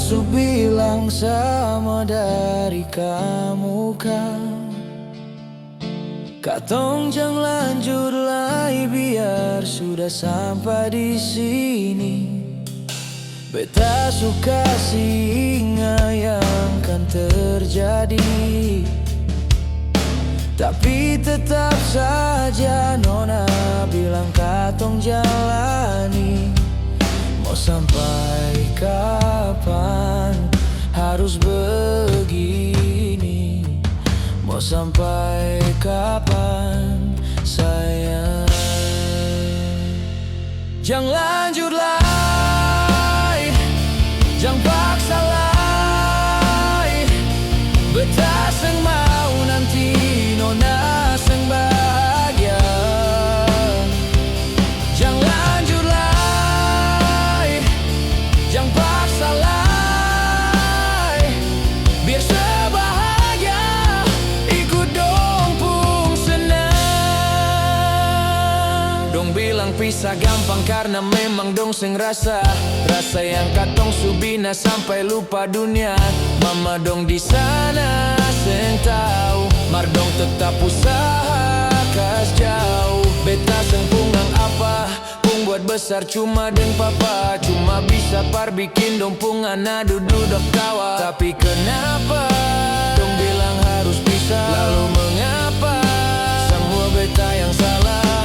su bilang sama dari kamu kan, katong jang lanjut lagi biar sudah sampai di sini. Beta suka singa yang kan terjadi, tapi tetap saja nona bilang katong jalani. Mau sampai kapan harus begini? Mau sampai kapan sayang? Jangan lanjut lagi, jangan paksa lagi. Beta seng mau nanti nona seng bahagia. Jangan lanjut lagi, jangan paksa lagi. Biar sebahagia ikut dong pung senang. Dong bilang pisah gampang karena memang dong seng rasa yang katong subina sampai lupa dunia. Mama dong di sana seng tahu, mar dong tetap usaha kas jauh. Beta seng pungang apa, pung buat besar cuma deng papa. Cuma bisa par bikin dong pung anak duduk tawa. Tapi kenapa dong bilang harus pisah? Lalu mengapa semua beta yang salah?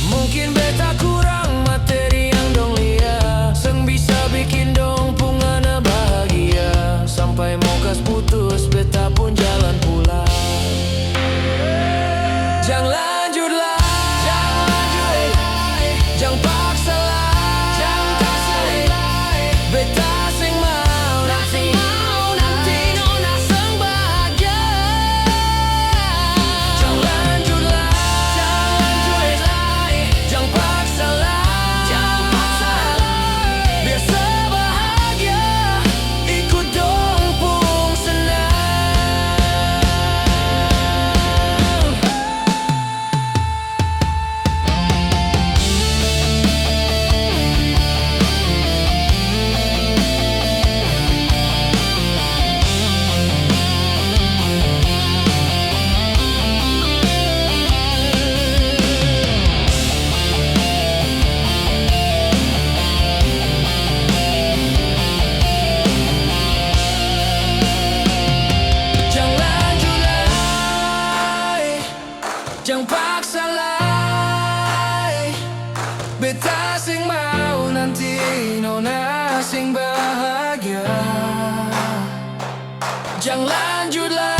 Mungkin beta kurang materi yang dong lihat, seng bisa bikin dong pung anak bahagia. Sampai mau kas putus beta pun jalan pulang. Jangan lanjut lagi, jangan paksa lagi. Beta seng mau nanti nona seng bahagia. Jangan lanjut lagi, jangan paksa lagi. Biar sebahagia ikut dong pung senang. Jangan lanjut lagi, jangan paksa lagi. Beta sing mau nanti nona sing bahagia. Jangan lanjut lagi.